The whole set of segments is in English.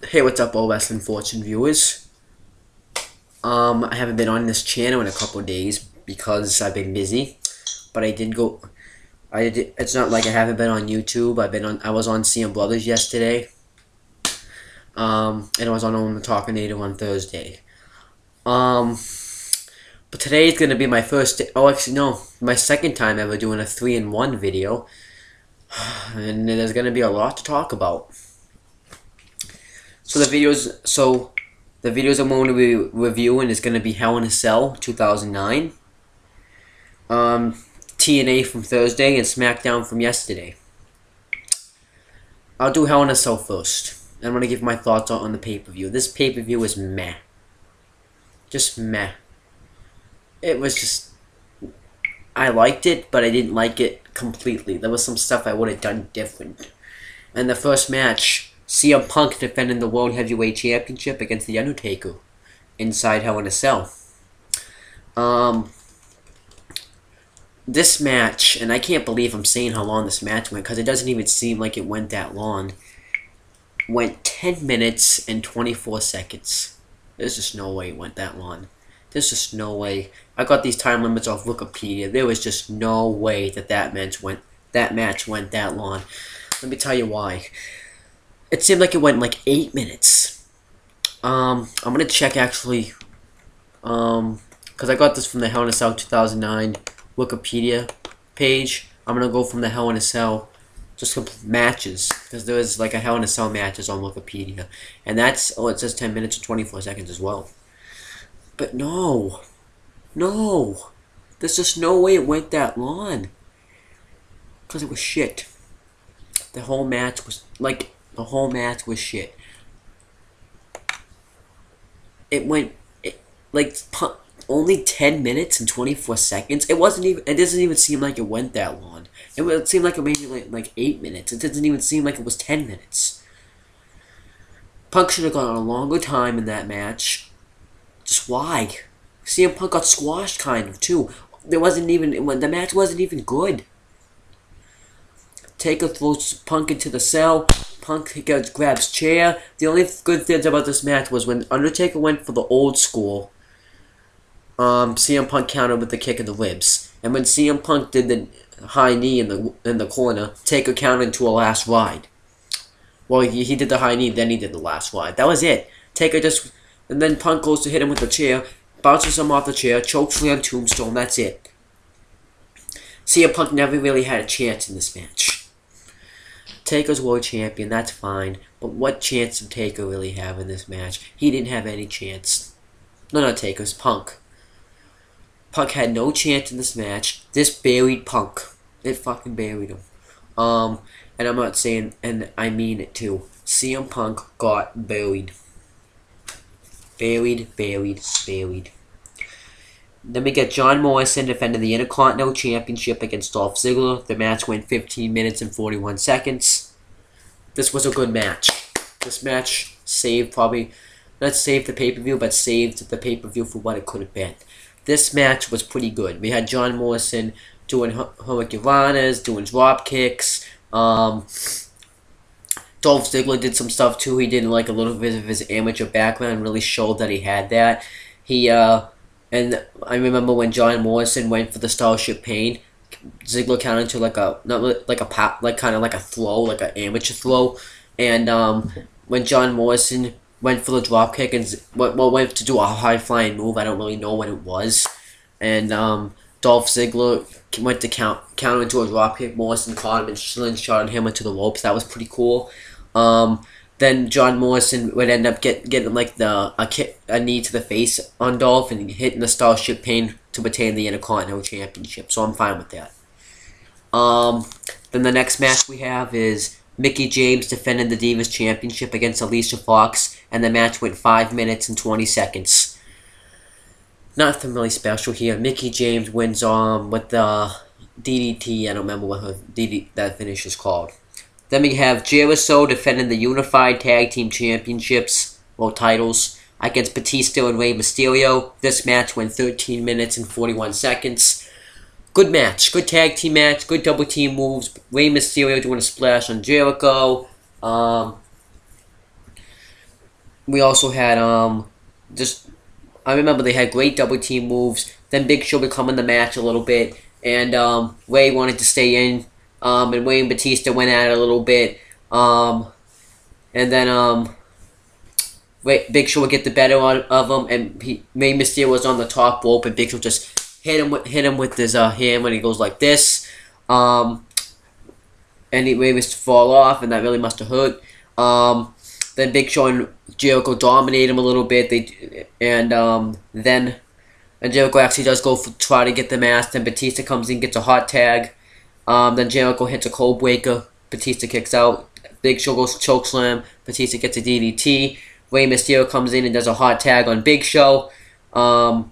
Hey, what's up, all Wrestling Fortune viewers? I haven't been on this channel in a couple of days because I've been busy, but I did go. It's not like I haven't been on YouTube. I was on CM Brothers yesterday. And I was on the Talking Native on Thursday. But today is gonna be my first. Oh, actually, no, my second time ever doing a 3-in-1 video, and there's gonna be a lot to talk about. So the videos I'm going to be reviewing is going to be Hell in a Cell 2009, TNA from Thursday, and Smackdown from yesterday. I'll do Hell in a Cell first. I'm going to give my thoughts on the pay-per-view. This pay-per-view is meh. Just meh. It was just... I liked it, but I didn't like it completely. There was some stuff I would have done different. And the first match... CM Punk defending the World Heavyweight Championship against The Undertaker inside Hell in a Cell. This match, and I can't believe I'm saying how long this match went because it doesn't even seem like it went that long, went 10 minutes and 24 seconds. There's just no way it went that long. There's just no way. I got these time limits off Wikipedia. There was just no way that match went that long. Let me tell you why. It seemed like it went like 8 minutes. I'm gonna check actually, because I got this from the Hell in a Cell 2009 Wikipedia page. I'm gonna go from the Hell in a Cell just matches, because there was like a Hell in a Cell matches on Wikipedia, and that's it says 10 minutes and 24 seconds as well. But no, there's just no way it went that long, because it was shit. The whole match was shit. It went only 10 minutes and 24 seconds. It doesn't even seem like it went that long. It seemed like it maybe like 8 minutes. It doesn't even seem like it was 10 minutes. Punk should have gone a longer time in that match. Just why? CM Punk got squashed kind of too. The match wasn't even good. Taker throws Punk into the cell. Punk grabs chair. The only good things about this match was when Undertaker went for the old school, CM Punk countered with the kick in the ribs. And when CM Punk did the high knee in the corner, Taker countered into a last ride. Well, he did the high knee, then he did the last ride. That was it. And then Punk goes to hit him with the chair, bounces him off the chair, chokeslam tombstone, that's it. CM Punk never really had a chance in this match. Taker's world champion, that's fine, but what chance did Taker really have in this match? He didn't have any chance. No, not Taker's, Punk. Punk had no chance in this match. This buried Punk. It fucking buried him. And I'm not saying, and I mean it too. CM Punk got buried. Buried. Then we get John Morrison defending the Intercontinental Championship against Dolph Ziggler. The match went 15 minutes and 41 seconds. This was a good match. This match saved not saved the pay-per-view, but saved the pay-per-view for what it could have been. This match was pretty good. We had John Morrison doing hurricanranas, doing drop kicks. Dolph Ziggler did some stuff too. He did like a little bit of his amateur background, really showed that he had that. And I remember when John Morrison went for the Starship Pain, Ziggler counted to kind of like a throw, like an amateur throw. And when John Morrison went for the dropkick and went to do a high flying move, I don't really know what it was. And Dolph Ziggler went to counter into a dropkick. Morrison caught him and slingshotted him into the ropes. That was pretty cool. Then John Morrison would end up getting like a knee to the face on Dolph and hitting the Starship Pain to retain the Intercontinental Championship. So I'm fine with that. Then the next match we have is Mickie James defending the Divas Championship against Alicia Fox, and the match went 5 minutes and 20 seconds. Nothing really special here. Mickie James wins with the DDT. I don't remember what that finish is called. Then we have Jericho defending the Unified Tag Team Championships, titles, against Batista and Rey Mysterio. This match went 13 minutes and 41 seconds. Good match. Good tag team match. Good double team moves. Rey Mysterio doing a splash on Jericho. we also had just I remember they had great double team moves. Then Big Show would come in the match a little bit, and Ray wanted to stay in, and Ray and Batista went at it a little bit, and then Big Show would get the better of him, and Rey Mysterio was on the top rope, and Big Show just hit him with his hand when he goes like this, and Ray was to fall off, and that really must have hurt. Then Big Show and Jericho dominate him a little bit. Then Jericho actually does go try to get the mask. Then Batista comes in, gets a hot tag. Then Jericho hits a cold breaker. Batista kicks out. Big Show goes chokeslam. Batista gets a DDT. Rey Mysterio comes in and does a hot tag on Big Show. Rey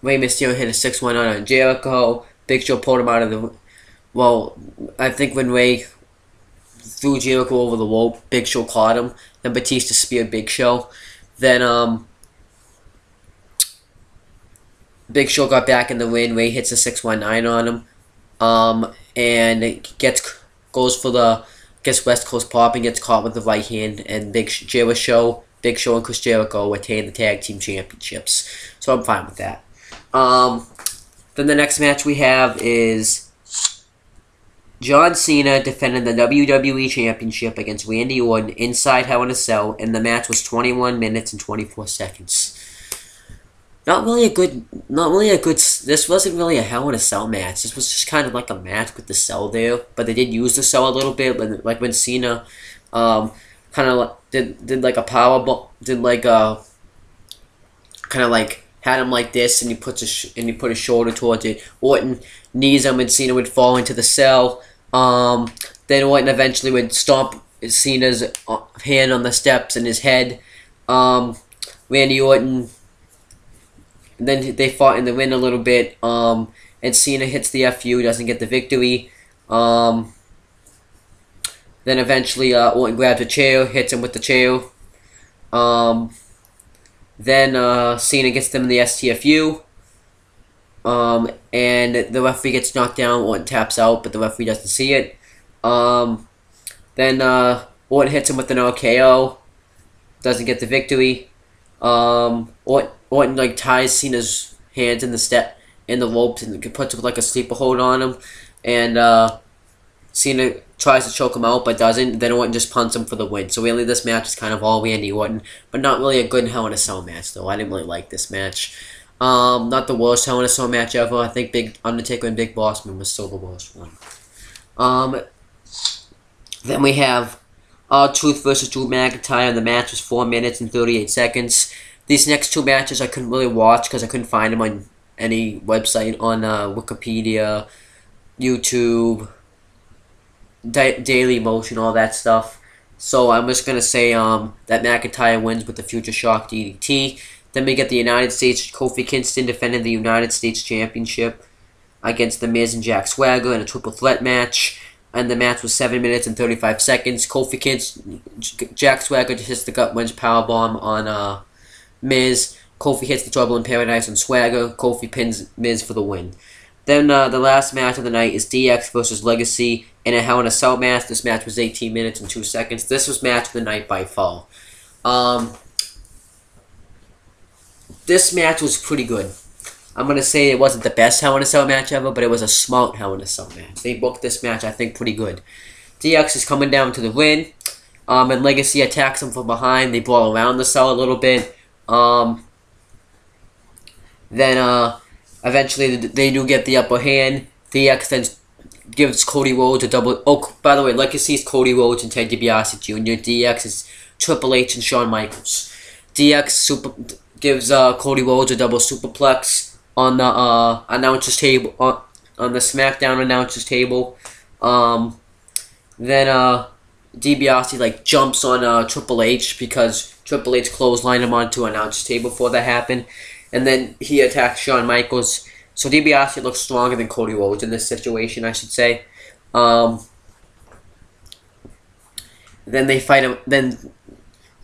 Mysterio hit a 619 on Jericho. Big Show pulled him out of the. Well, I think when Ray threw Jericho over the rope, Big Show caught him. Then Batista speared Big Show. Then Big Show got back in the ring. Ray hits a 619 on him, and it gets West Coast pop and gets caught with the right hand. And Big Show and Chris Jericho retain the tag team championships. So I'm fine with that. Then the next match we have is John Cena defended the WWE Championship against Randy Orton inside Hell in a Cell, and the match was 21 minutes and 24 seconds. Not really a good. This wasn't really a Hell in a Cell match. This was just kind of like a match with the cell there, but they did use the cell a little bit. Like when Cena, kind of did like a power bomb, kind of like had him like this, and he put his shoulder towards it. Orton knees him, and Cena would fall into the cell. Then Orton eventually would stomp Cena's hand on the steps and his head. Randy Orton. Then they fought in the ring a little bit. And Cena hits the FU, doesn't get the victory. Then eventually Orton grabs a chair, hits him with the chair. Then Cena gets them in the STFU. And the referee gets knocked down. Orton taps out, but the referee doesn't see it. Then Orton hits him with an RKO. Doesn't get the victory. Orton like ties Cena's hands in the ropes and puts like a sleeper hold on him. And Cena tries to choke him out, but doesn't. Then Orton just punts him for the win. So really, this match is kind of all Randy Orton, but not really a good Hell in a Cell match, though. I didn't really like this match. Not the worst Hell in a Cell match ever. I think Big Undertaker and Big Boss Man was still the worst one. Then we have R-Truth versus Drew McIntyre. The match was 4 minutes and 38 seconds. These next two matches I couldn't really watch because I couldn't find them on any website, on Wikipedia, YouTube, Daily Motion, all that stuff. So I'm just going to say that McIntyre wins with the Future Shock DDT. Then we get the United States. Kofi Kingston defended the United States Championship against The Miz and Jack Swagger in a triple threat match. And the match was 7 minutes and 35 seconds. Kofi Kingston, Jack Swagger just hits the gut wrench powerbomb on Miz. Kofi hits the Trouble in Paradise on Swagger. Kofi pins Miz for the win. Then the last match of the night is DX versus Legacy in a Hell in a Cell match. This match was 18 minutes and 2 seconds. This was match of the night by far. This match was pretty good. I'm going to say it wasn't the best Hell in a Cell match ever, but it was a smart Hell in a Cell match. They booked this match, I think, pretty good. DX is coming down to the ring, and Legacy attacks him from behind. They brawl around the cell a little bit. Then eventually they do get the upper hand. DX then gives Cody Rhodes a double... Oh, by the way, Legacy's Cody Rhodes and Ted DiBiase Jr. DX is Triple H and Shawn Michaels. DX gives Cody Rhodes a double superplex on the announcer's table, on the SmackDown announcer's table. Then DiBiase jumps on Triple H because Triple H clotheslined him onto an announcer's table before that happened. And then he attacks Shawn Michaels. So DiBiase looks stronger than Cody Rhodes in this situation, I should say. Then they fight him. Then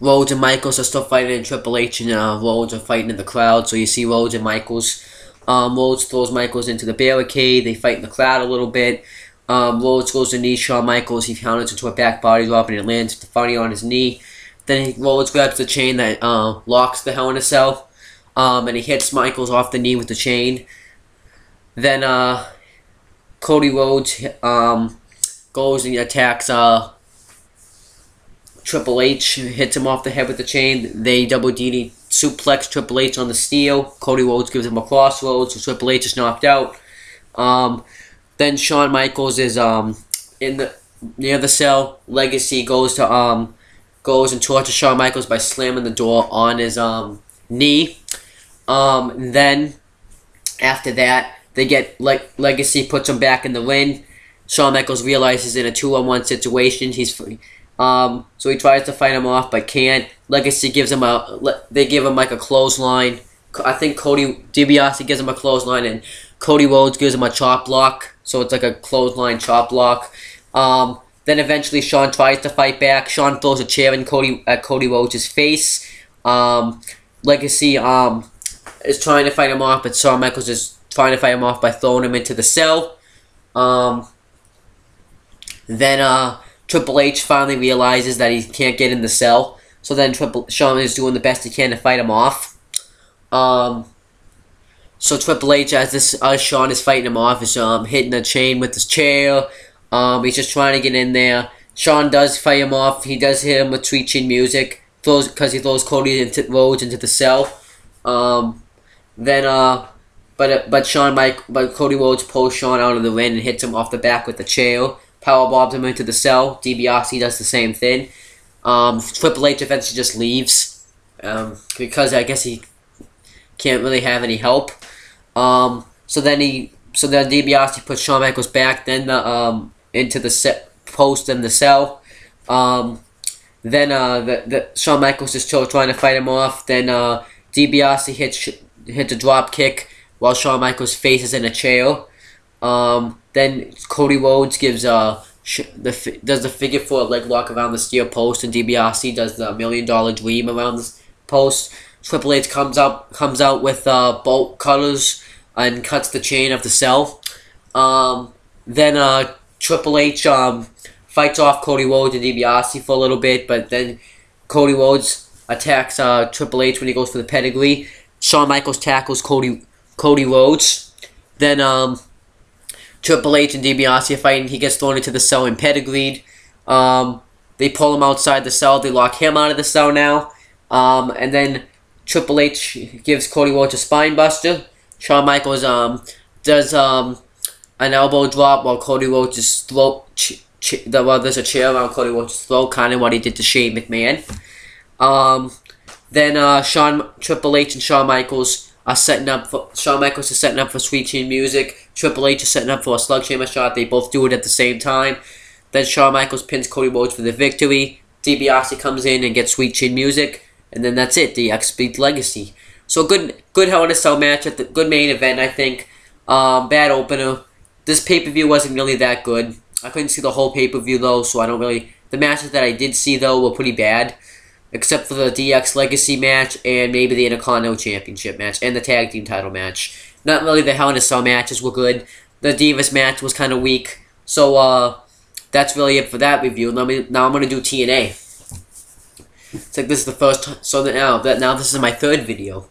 Rhodes and Michaels are still fighting, and Triple H and Rhodes are fighting in the crowd. So you see Rhodes and Michaels. Rhodes throws Michaels into the barricade. They fight in the crowd a little bit. Rhodes goes to knee Shawn Michaels. He counters into a back body drop and it lands funny on his knee. Then Rhodes grabs the chain that locks the Hell in a Cell. And he hits Michaels off the knee with the chain. Then Cody Rhodes goes and attacks Triple H, hits him off the head with the chain. They double DD suplex Triple H on the steel. Cody Rhodes gives him a crossroads, so Triple H is knocked out. Then Shawn Michaels is near the cell. Legacy goes and tortures Shawn Michaels by slamming the door on his knee. Then after that, they get Legacy puts him back in the ring. Shawn Michaels realizes in a 2-on-1 situation he's free. So he tries to fight him off but can't. Legacy gives him they give him like a clothesline. I think DiBiase gives him a clothesline and Cody Rhodes gives him a chop block. So it's like a clothesline chop block. Then eventually Shawn tries to fight back. Shawn throws a chair at Cody Rhodes' face. Legacy is trying to fight him off, but Shawn Michaels is trying to fight him off by throwing him into the cell. Then Triple H finally realizes that he can't get in the cell. So then Shawn is doing the best he can to fight him off. So Triple H, as Shawn is fighting him off, is hitting the chain with his chair. He's just trying to get in there. Shawn does fight him off. He does hit him with Sweet Chin Music, because he throws Cody Rhodes into the cell. But Cody Rhodes pulls Shawn out of the ring and hits him off the back with the chair. Powerbombs him into the cell. DiBiase does the same thing. Triple H eventually just leaves because I guess he can't really have any help. So then DiBiase puts Shawn Michaels back, then into the post in the cell. Then Shawn Michaels is still trying to fight him off. Then DiBiase hits a drop kick while Shawn Michaels faces in a chair. Then Cody Rhodes gives does the figure 4 leg lock around the steel post, and DiBiase does the $1 Million Dream around the post. Triple H comes out with bolt cutters and cuts the chain of the cell. Then Triple H fights off Cody Rhodes and DiBiase for a little bit, but then Cody Rhodes attacks Triple H when he goes for the pedigree. Shawn Michaels tackles Cody Rhodes. Then Triple H and DiBiase are fighting. He gets thrown into the cell and pedigreed. They pull him outside the cell. They lock him out of the cell now. And then Triple H gives Cody Rhodes a spine buster. Shawn Michaels does an elbow drop while Cody Rhodes' throat. There's a chair around Cody Rhodes' throat, kind of what he did to Shane McMahon. Then Triple H and Shawn Michaels are setting up for. Shawn Michaels is setting up for Sweet Chin Music. Triple H is setting up for a Slughammer shot. They both do it at the same time. Then Shawn Michaels pins Cody Rhodes for the victory. DiBiase comes in and gets Sweet Chin Music, and then that's it. The X-Beat Legacy. So good Hell in a Cell match at the good main event, I think. Bad opener. This pay-per-view wasn't really that good. I couldn't see the whole pay-per-view though, so I don't really. The matches that I did see though were pretty bad, except for the DX Legacy match and maybe the Intercontinental Championship match and the Tag Team Title match. Not really the Hell in a Cell matches were good. The Divas match was kind of weak. So that's really it for that review. Now I'm gonna do TNA. It's like this is the first. So now this is my third video.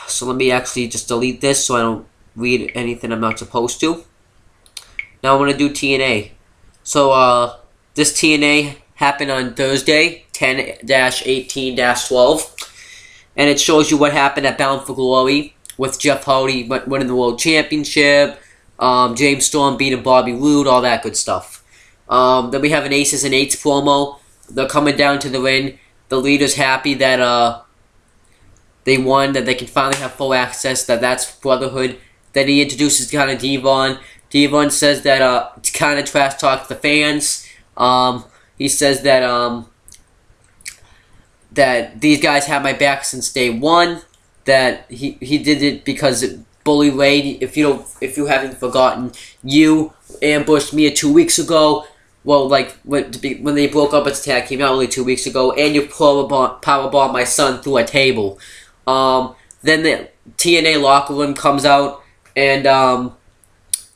So let me actually just delete this so I don't read anything I'm not supposed to. Now I'm gonna do TNA. So this TNA happened on Thursday, 10-18-12. And it shows you what happened at Bound for Glory with Jeff Hardy winning the World Championship, James Storm beating Bobby Roode, all that good stuff. Then we have an Aces and Eights promo. They're coming down to the ring. The leader's happy that they won, that they can finally have full access, that's Brotherhood. Then he introduces kind of Devon. Devon says that it's kind of trash talk to the fans. He says that that these guys have my back since day one. That he did it because Bully Ray, if you haven't forgotten, you ambushed me 2 weeks ago. Well, like when they broke up its tag came out only 2 weeks ago, and you powerbombed my son through a table. Then the TNA locker room comes out, and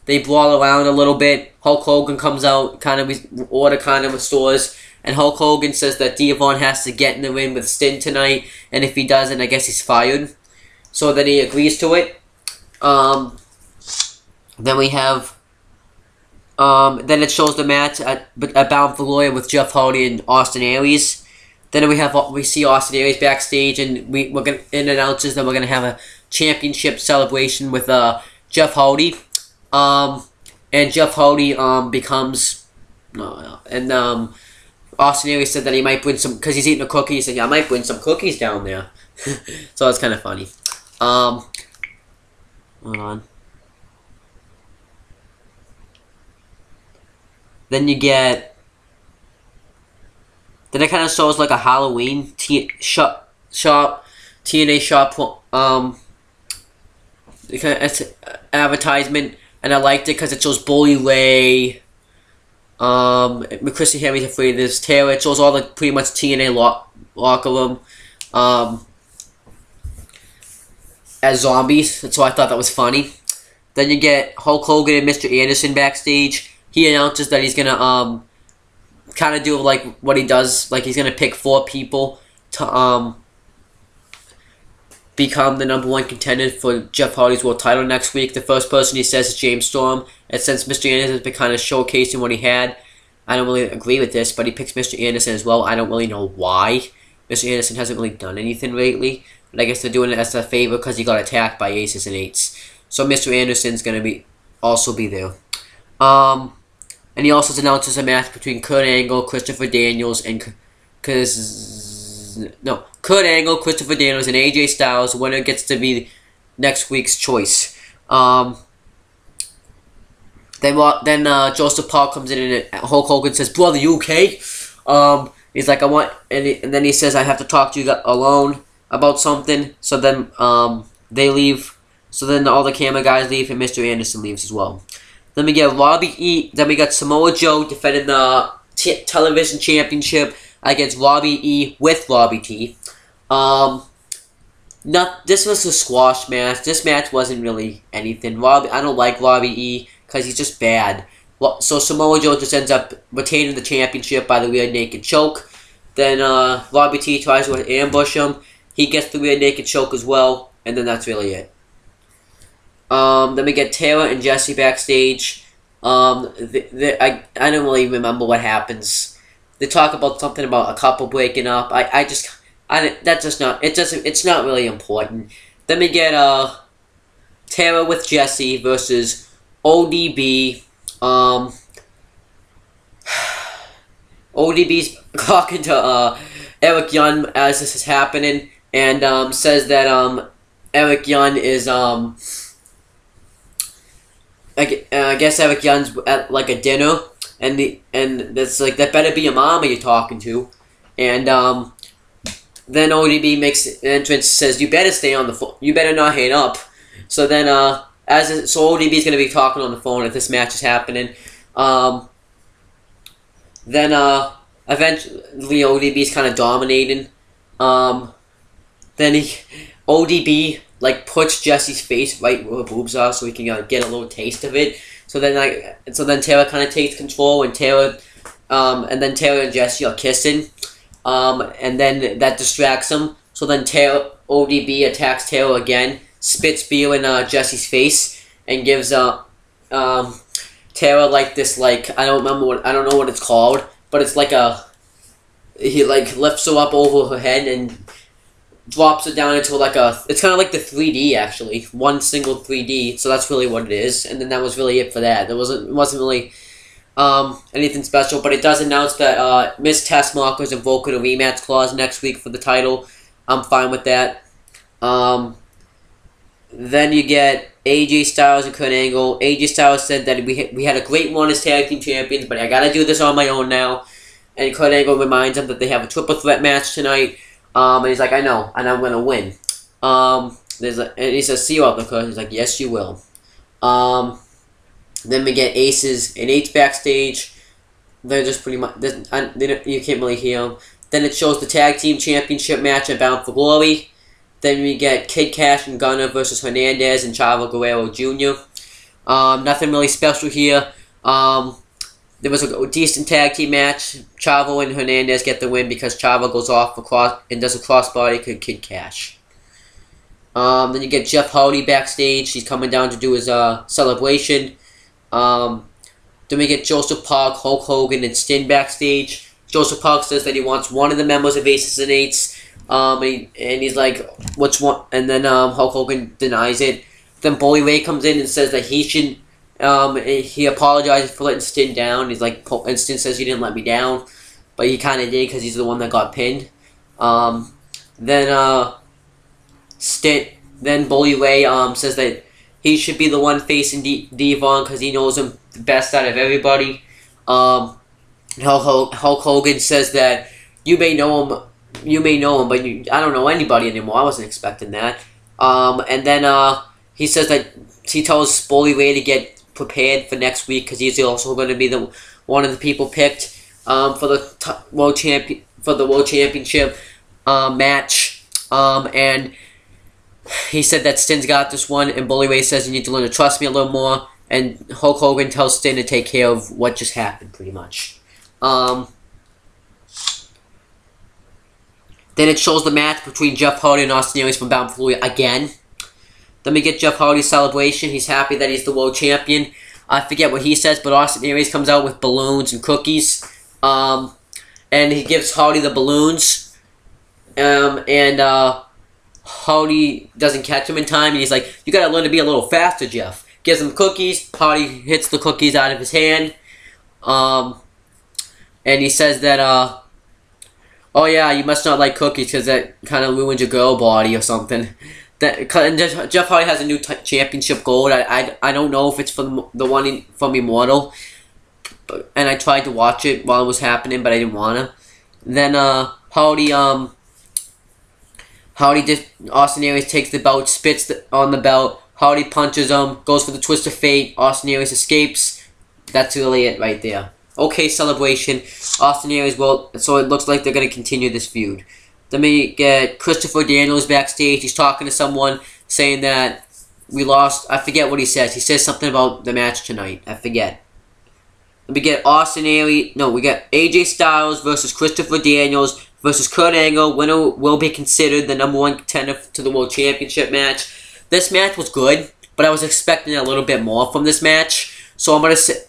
They brawl around a little bit. Hulk Hogan comes out, order restores, and Hulk Hogan says that Devon has to get in the ring with Sting tonight, and if he doesn't, I guess he's fired. So then he agrees to it. Then we have, then it shows the match at Bound for Glory with Jeff Hardy and Austin Aries. Then we see Austin Aries backstage, and it announces that we're gonna have a championship celebration with Jeff Hardy. And Jeff Hardy becomes Austin Aries said that he might bring some, because he's eating a cookie. He said, "Yeah, I might bring some cookies down there." So it's kind of funny. Hold on. Then you get. Then it kind of shows like a Halloween TNA shop. It's an advertisement, and I liked it because it shows Bully Ray. Chrissy Henry's afraid there's Taylor. It shows all the pretty much TNA locker room as zombies. So I thought that was funny. Then you get Hulk Hogan and Mr. Anderson backstage. He announces that he's gonna kind of do like what he does, like he's gonna pick 4 people to become the #1 contender for Jeff Hardy's world title next week. The first person he says is James Storm. And since Mr. Anderson has been kind of showcasing what he had, I don't really agree with this, but he picks Mr. Anderson as well. I don't really know why. Mr. Anderson hasn't really done anything lately, but I guess they're doing it as a favor because he got attacked by Aces and Eights. So Mr. Anderson's gonna also be there. And he also announces a match between Kurt Angle, Christopher Daniels, and Kurt Angle, Christopher Daniels, and AJ Styles. The winner gets to be next week's choice. Then Joseph Paul comes in and Hulk Hogan says, "Brother, you okay?" He's like, and then he says, "I have to talk to you alone about something." So then they leave. So then all the camera guys leave, and Mr. Anderson leaves as well. Then we get Robbie E. Then we got Samoa Joe defending the television championship against Robbie E. with Robbie T. This was a squash match. This match wasn't really anything. I don't like Robbie E. because he's just bad. So Samoa Joe just ends up retaining the championship by the rear naked choke. Then Robbie T tries to ambush him. He gets the rear naked choke as well, and then that's really it. Then we get Taylor and Jesse backstage. I don't really remember what happens. They talk about something about a couple breaking up. It's not really important. Then we get Taylor with Jesse versus ODB. ODB's talking to Eric Young as this is happening, and says that Eric Young is I guess Eric Young's at like a dinner, and it's like, that better be your mama you're talking to, and then ODB makes an entrance, says you better stay on the phone, you better not hang up. So then so ODB's gonna be talking on the phone if this match is happening. Then eventually ODB's kind of dominating. Then ODB like puts Jesse's face right where her boobs are, so he can get a little taste of it. So then Taylor kind of takes control, and Taylor and Jesse are kissing, and then that distracts him. So then ODB attacks Taylor again, spits beer in Jesse's face, and gives Taylor like this, like I don't know what it's called, but it's like he like lifts her up over her head and drops it down into like it's kind of like the 3D actually, one single 3D. So that's really what it is, and then that was really it for that. It wasn't really anything special, but it does announce that Miss Tessmarker is invoking a rematch clause next week for the title. I'm fine with that. Then you get AJ Styles and Kurt Angle. AJ Styles said that we had a great run as tag team champions, but I gotta do this on my own now. And Kurt Angle reminds him that they have a triple threat match tonight. And he's like, I know, and I'm gonna win. And he says, see you out there, Kurt. He's like, yes, you will. Then we get Aces and Eights backstage. They're just pretty much, you can't really hear them. Then it shows the tag team championship match at Bound for Glory. Then we get Kid Cash and Gunner versus Hernandez and Chavo Guerrero Jr. Nothing really special here. There was a decent tag team match. Chavo and Hernandez get the win because Chavo goes off across and does a crossbody to Kid Cash. Then you get Jeff Hardy backstage. He's coming down to do his celebration. Then we get Joseph Park, Hulk Hogan, and Sting backstage. Joseph Park says that he wants one of the members of Aces and Eights. And he's like, "What's one?" And then Hulk Hogan denies it. Then Bully Ray comes in and says that he should. He apologizes for letting Sting down. He's like, and Sting says he didn't let me down, but he kind of did because he's the one that got pinned. Then Bully Ray says that he should be the one facing Devon because he knows him the best out of everybody. Hulk Hogan says that you may know him, but I don't know anybody anymore. I wasn't expecting that. And then he says that he tells Bully Ray to get prepared for next week because he's also going to be one of the people picked for the world championship match. And he said that Sting's got this one, and Bully Ray says you need to learn to trust me a little more. And Hulk Hogan tells Sting to take care of what just happened, pretty much. Then it shows the match between Jeff Hardy and Austin Aries from Bound for Glory again. Then we get Jeff Hardy's celebration. He's happy that he's the world champion. I forget what he says, but Austin Aries comes out with balloons and cookies. And he gives Hardy the balloons. Hardy doesn't catch him in time, and he's like, "You gotta learn to be a little faster, Jeff." Gives him cookies. Hardy hits the cookies out of his hand. And he says that, "Oh yeah, you must not like cookies because that kind of ruins your girl body or something." And Jeff Hardy has a new championship gold. I don't know if it's from the one from Immortal, and I tried to watch it while it was happening, but I didn't want to. Then Austin Aries takes the belt, spits on the belt. Hardy punches him, goes for the twist of fate. Austin Aries escapes. That's really it right there. Okay, celebration. Austin Aries will. So it looks like they're gonna continue this feud. Then we get Christopher Daniels backstage. He's talking to someone saying that we lost. I forget what he says. He says something about the match tonight. I forget. We get Austin Aries. No, we get AJ Styles versus Christopher Daniels versus Kurt Angle. Winner will be considered the #1 contender to the World Championship match. This match was good, but I was expecting a little bit more from this match. So I'm gonna say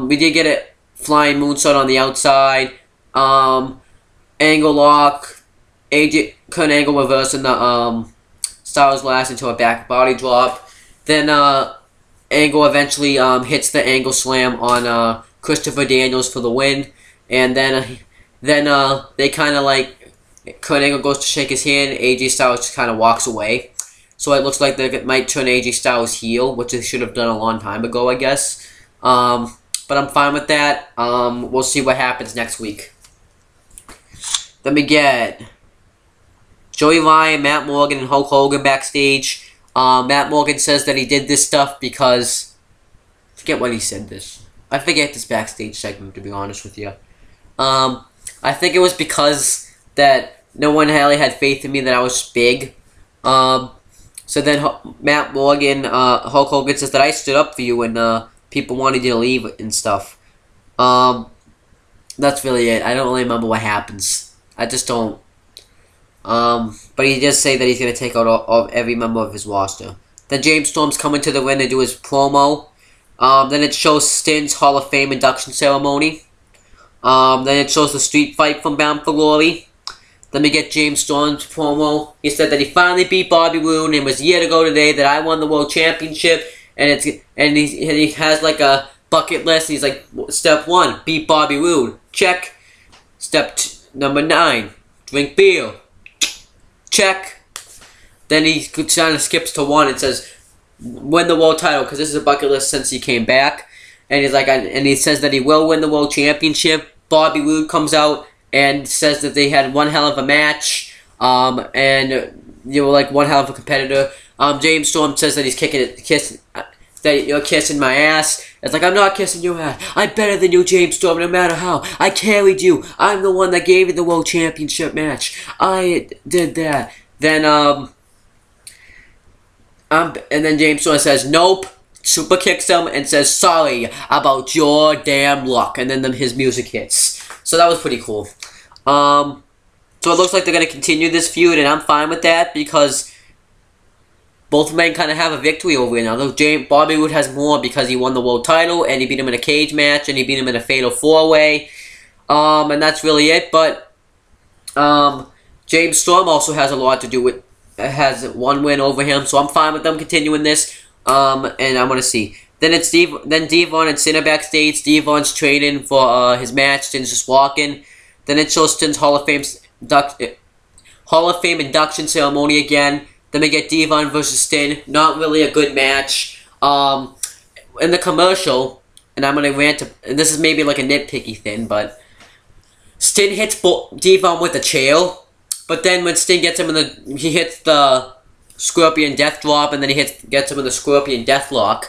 we did get a flying moonsault on the outside. Angle lock. Kurt Angle reversing the Styles Lash into a back body drop. Then Angle eventually hits the Angle Slam on Christopher Daniels for the win. And then they kind of like Kurt Angle goes to shake his hand. AJ Styles just kind of walks away. So it looks like they might turn AJ Styles heel, which they should have done a long time ago, I guess. But I'm fine with that. We'll see what happens next week. Then we get Joey Ryan, Matt Morgan, and Hulk Hogan backstage. Matt Morgan says that he did this stuff because... I forget what he said this. I forget this backstage segment, to be honest with you. I think it was because that no one really had faith in me that I was big. So then Matt Morgan, Hulk Hogan says that I stood up for you when people wanted you to leave and stuff. That's really it. I don't really remember what happens. I just don't. But he does say that he's going to take out every member of his roster. Then James Storm's coming to the ring to do his promo. Then it shows Sting's Hall of Fame induction ceremony. Then it shows the street fight from Bound for Glory. Then we get James Storm's promo. He said that he finally beat Bobby Roode, and it was a year ago today that I won the World Championship. And he has like a bucket list. He's like, step 1, beat Bobby Roode. Check. Step number 9, drink beer. Check. Then he kind of skips to 1 and says, win the world title, because this is a bucket list since he came back. And he's like, and he says that he will win the World Championship. Bobby Roode comes out and says that they had one hell of a match, and you were like one hell of a competitor. James Storm says that he's that you're kissing my ass. It's like, I'm not kissing your ass. I'm better than you, James Storm, no matter how. I carried you. I'm the one that gave you the World Championship match. I did that. Then and then James Storm says, nope. super kicks him and says, "Sorry about your damn luck." And then his music hits. So that was pretty cool. So it looks like they're going to continue this feud, and I'm fine with that because both men kind of have a victory over another. Bobby Roode has more because he won the world title, and he beat him in a cage match, and he beat him in a fatal 4-way. And that's really it. But James Storm also has a lot to do with, has one win over him, so I'm fine with them continuing this. And I want to see. Then it's Devon and Sinner backstage. Devon's training for his match. Stin's just walking. Then it shows Stin's Hall of Fame induction ceremony again. Then we get Devon versus Stin. Not really a good match. In the commercial, and I'm gonna rant. And this is maybe like a nitpicky thing, but Stin hits Devon with a chair. But then when Stin gets him he hits the Scorpion Death Drop, and then he gets him in the Scorpion Deathlock.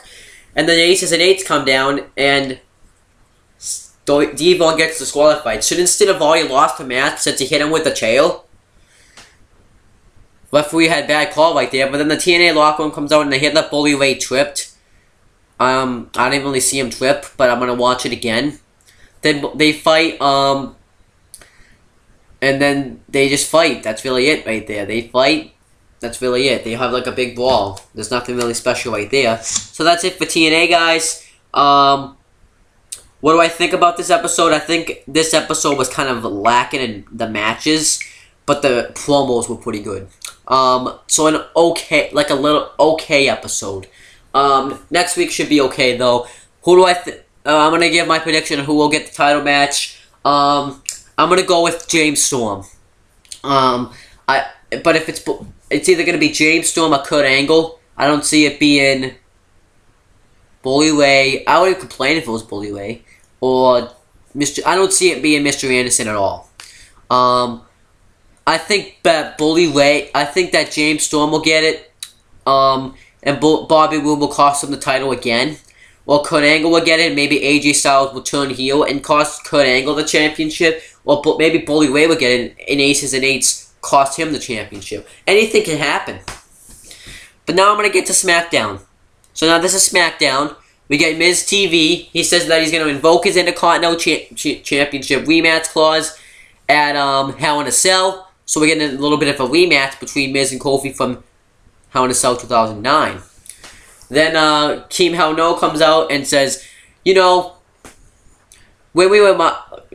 And then the Aces and Eights come down, and Devon gets disqualified. Shouldn't Stin have already lost the match since he hit him with a chair? Referee had a bad call right there, but then the TNA locker room comes out and they hit that Bully Ray tripped. I didn't really see him trip, but I'm gonna watch it again. Then they fight, and then they just fight. That's really it right there. They fight. That's really it. They have like a big brawl. There's nothing really special right there. So that's it for TNA, guys. What do I think about this episode? I think this episode was kind of lacking in the matches, but the promos were pretty good. So an okay, like a little okay episode. Next week should be okay though. Who do I I'm gonna give my prediction of who will get the title match. I'm gonna go with James Storm. But if it's either gonna be James Storm or Kurt Angle. I don't see it being Bully Ray. I wouldn't complain if it was Bully Ray or Mr. I don't see it being Mr. Anderson at all. I think that I think that James Storm will get it. And Bobby Roode will cost him the title again. Well, Kurt Angle will get it. Maybe AJ Styles will turn heel and cost Kurt Angle the championship. Well, maybe Bully Ray will get it in Aces and Eights, cost him the championship. Anything can happen. But now I'm going to get to SmackDown. So now this is SmackDown. We get Miz TV. He says that he's going to invoke his Intercontinental Championship rematch clause at Hell in a Cell. So we're getting a little bit of a rematch between Miz and Kofi from Hell in a Cell 2009. Then Team Hell No comes out and says, you know, when we were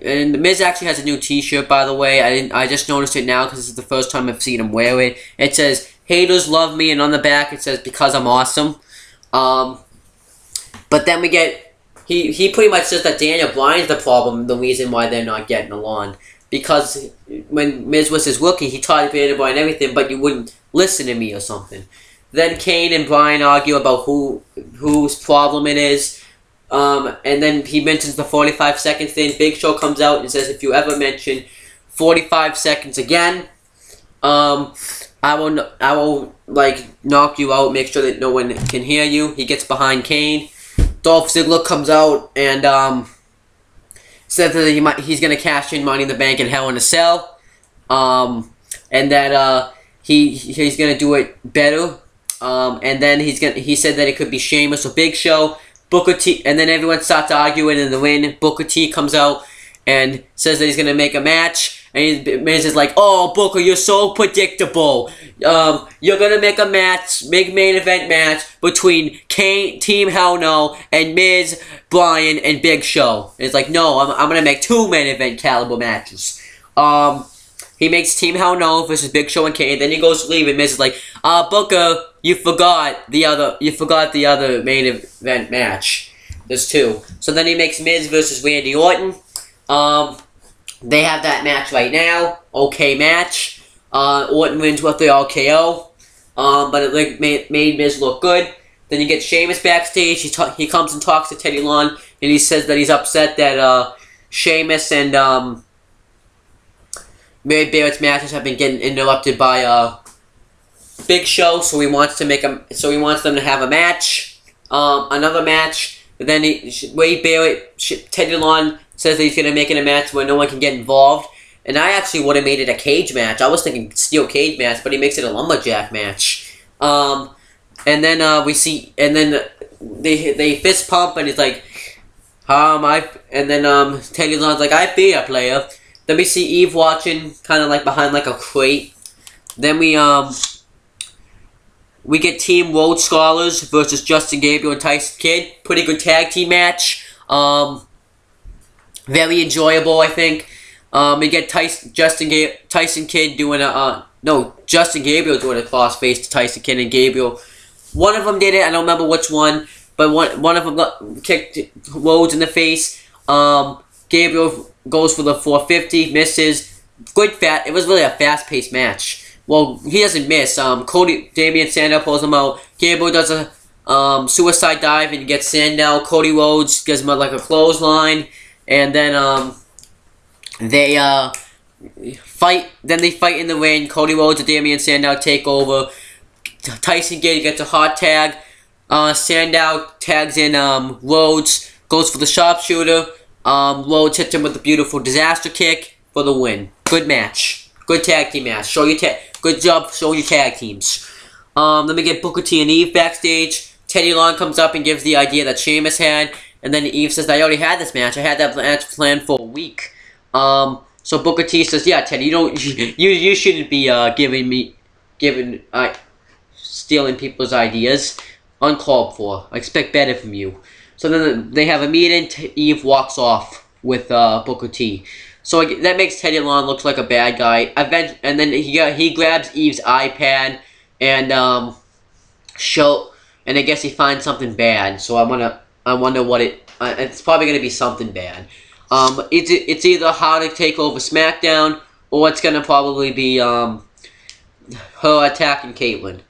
and Miz actually has a new T-shirt, by the way. I just noticed it now because this is the first time I've seen him wear it. It says "Haters love me," and on the back it says "Because I'm awesome." But then we get he pretty much says that Daniel Bryan's the problem, the reason why they're not getting along. Because when Miz was his rookie, he taught Daniel Bryan everything, but you wouldn't listen to me or something. Then Kane and Bryan argue about whose problem it is. And then he mentions the 45 seconds thing. Big Show comes out and says, if you ever mention 45 seconds again, I will like knock you out, make sure that no one can hear you. He gets behind Kane. Dolph Ziggler comes out and says that he's gonna cash in Money in the Bank in Hell in a Cell, and that he's gonna do it better. And then he said that it could be Sheamus or Big Show. Booker T, and then everyone starts arguing in the ring. Booker T comes out and says that he's gonna make a match. And Miz is like, "Oh, Booker, you're so predictable. You're gonna make a match, main event match between Team Hell No and Miz, Bryan, and Big Show." And it's like, "No, I'm gonna make 2 main event caliber matches." He makes Team Hell No versus Big Show and Kane. Then he goes to leave, and Miz is like, "Booker, you forgot the other main event match. There's 2." So then he makes Miz versus Randy Orton. They have that match right now. Okay match. Orton wins with the RKO. But it made Miz look good. Then you get Sheamus backstage. He comes and talks to Teddy Long, and he says that he's upset that Sheamus and Mary Barrett's matches have been getting interrupted by Big Show. So he wants them to have a match, another match. But then Wade Barrett, Teddy Long says that he's going to make it a match where no one can get involved. And I actually would have made it a cage match. I was thinking steel cage match, but he makes it a lumberjack match. And then they fist pump, and it's like, and then Teddy Lon's like, I be a player. Then we see Eve watching, kind of like behind like a crate. Then we get Team Rhodes Scholars versus Justin Gabriel and Tyson Kidd. Pretty good tag team match. Very enjoyable, I think. We get Justin Kidd doing Justin Gabriel doing a crossface to Tyson Kidd and Gabriel. One of them did it. I don't remember which one, but one of them kicked Rhodes in the face. Gabriel goes for the 450, misses. It was really a fast-paced match. Well, he doesn't miss. Damian Sandow pulls him out. Gabriel does a suicide dive and gets Sandow. Cody Rhodes gives him like a clothesline, and then they fight. Then they fight in the ring. Cody Rhodes and Damian Sandow take over. Tyson Kidd gets a hot tag. Sandow tags in Rhodes, goes for the sharpshooter. Rhodes hits him with a beautiful disaster kick for the win. Good match. Good tag team match. Good job showing your tag teams. Then we get Booker T and Eve backstage. Teddy Long comes up and gives the idea that Sheamus had. And then Eve says, I already had this match. I had that match planned for a week. So Booker T says, yeah, Teddy, you shouldn't be stealing people's ideas. Uncalled for. I expect better from you. So then they have a meeting. Eve walks off with Booker T. So that makes Teddy Long look like a bad guy. And then he grabs Eve's iPad and and I guess he finds something bad. So I wonder what it's probably gonna be something bad. It's either how to take over SmackDown, or it's gonna probably be her attacking Caitlyn.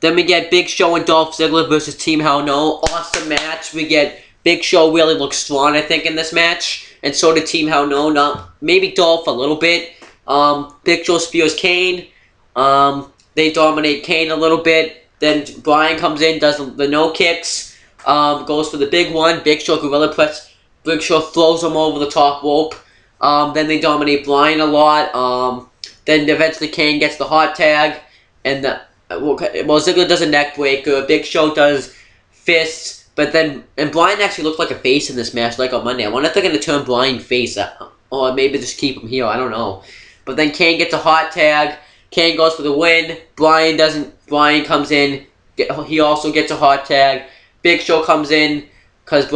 Then we get Big Show and Dolph Ziggler versus Team Hell No. Awesome match. We get Big Show really looks strong, I think, in this match. And so did Team Hell No. Maybe Dolph a little bit. Big Show spears Kane. They dominate Kane a little bit. Then Bryan comes in, does the no kicks. Goes for the big one. Big Show gorilla press. Big Show throws him over the top rope. Then they dominate Bryan a lot. Then eventually Kane gets the hot tag. And Ziggler does a neck breaker. Big Show does fists. But then, and Bryan actually looked like a face in this match, like on Monday. I wonder if they're going to turn Bryan face, or maybe just keep him heel. I don't know. But then Kane gets a hot tag. Kane goes for the win. Bryan doesn't. Bryan comes in. He also gets a hot tag. Big Show comes in because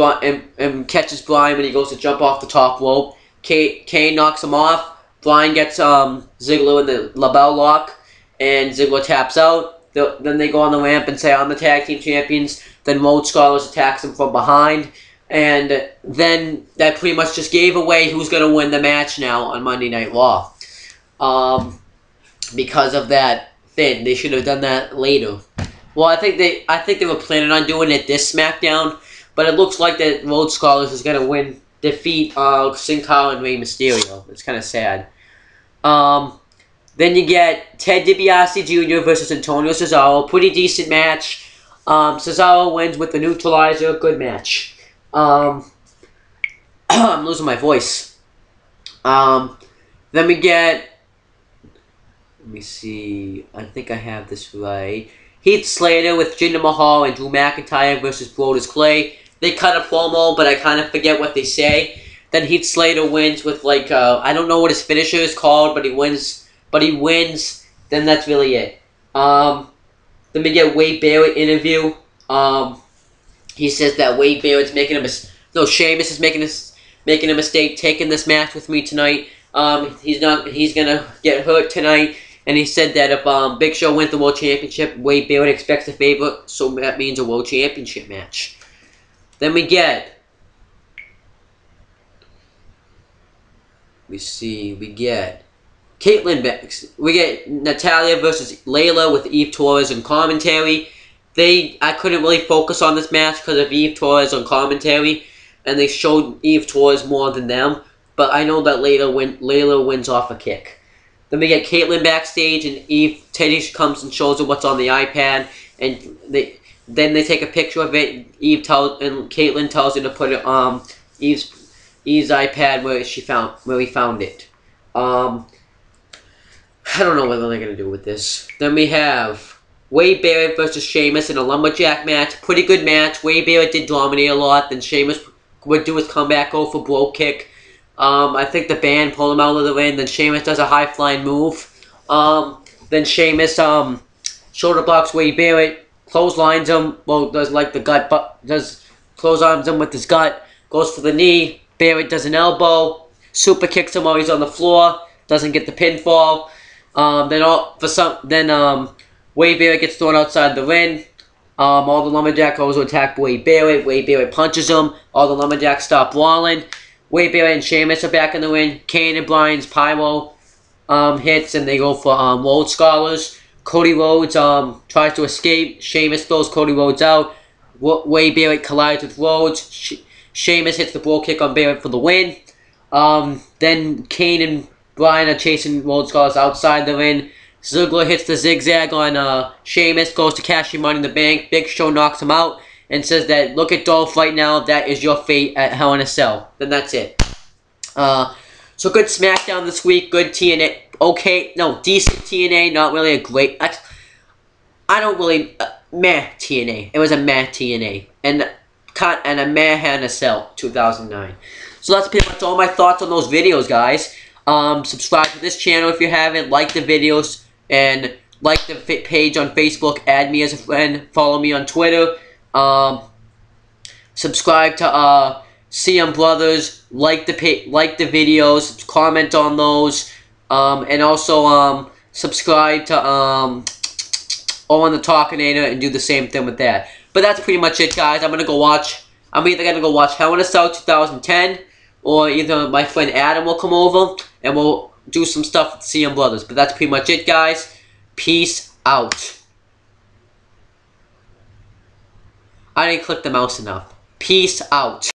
and catches Bryan when he goes to jump off the top rope. Kane knocks him off. Bryan gets Ziggler in the label lock, and Ziggler taps out. Then they go on the ramp and say, I'm the tag team champions. Then Rhodes Scholars attacks him from behind. And then that pretty much just gave away who's going to win the match now on Monday Night Raw. Because of that thing. They should have done that later. Well, I think they were planning on doing it this SmackDown. But it looks like that Rhodes Scholars is going to defeat Sin Cara and Rey Mysterio. It's kind of sad. Then you get Ted DiBiase Jr. versus Antonio Cesaro. Pretty decent match. Cesaro wins with the neutralizer. Good match. I'm losing my voice. Then we get... Let me see. I think I have this right. Heath Slater with Jinder Mahal and Drew McIntyre versus Brodus Clay. They cut a promo, but I kind of forget what they say. Then Heath Slater wins with, like, I don't know what his finisher is called, but he wins. Then that's really it. Then we get Wade Barrett interview. He says that Wade Barrett's making a mistake. No, Sheamus is making a mistake taking this match with me tonight. He's gonna get hurt tonight. And he said that if Big Show wins the World Championship, Wade Barrett expects a favor, so that means a World Championship match. Then we get... We get Caitlyn back. We get Natalya versus Layla with Eve Torres in commentary. I couldn't really focus on this match because of Eve Torres on commentary, and they showed Eve Torres more than them. But I know that Layla wins off a kick. Then we get Caitlyn backstage, and Teddy comes and shows her what's on the iPad, and then they take a picture of it. Caitlyn tells her to put it Eve's iPad where he found it. I don't know what they're gonna do with this. Then we have Wade Barrett versus Sheamus in a lumberjack match. Pretty good match. Wade Barrett did dominate a lot. Then Sheamus would do his comeback, go for brogue kick. I think the band pulled him out of the ring. Then Sheamus does a high flying move. Then Sheamus shoulder blocks Wade Barrett, clotheslines him. Well, does like the gut, but does clotheslines him with his gut. Goes for the knee. Barrett does an elbow. Super kicks him while he's on the floor. Doesn't get the pinfall. Then Wade Barrett gets thrown outside the ring. All the lumberjack goes to attack Wade Barrett. Wade Barrett punches him. All the lumberjacks stop brawling. Wade Barrett and Sheamus are back in the ring. Kane and Bryan's pyro hits, and they go for Rhodes Scholars. Cody Rhodes tries to escape. Sheamus throws Cody Rhodes out. Wade Barrett collides with Rhodes. Sheamus hits the brogue kick on Barrett for the win. Then Kane and Bryan are chasing Rhodes Scholars outside the ring. Ziggler hits the zigzag on Sheamus, goes to cash your Money in the Bank. Big Show knocks him out and says that, look at Dolph right now, that is your fate at Hell in a Cell. Then that's it. So good SmackDown this week, good TNA, decent TNA, not really a great, I don't really, meh TNA. It was a meh TNA. And a meh Hell in a Cell, 2009. So that's pretty much all my thoughts on those videos, guys. Subscribe to this channel if you haven't, like the videos, and like the page on Facebook, add me as a friend, follow me on Twitter, subscribe to CM Brothers, like the videos, comment on those, and also subscribe to Owen the Talkinator and do the same thing with that. But that's pretty much it, guys. I'm either gonna go watch Hell in a Cell 2010, or either my friend Adam will come over and we'll do some stuff with CM Brothers. But that's pretty much it, guys. Peace out. I didn't click the mouse enough. Peace out.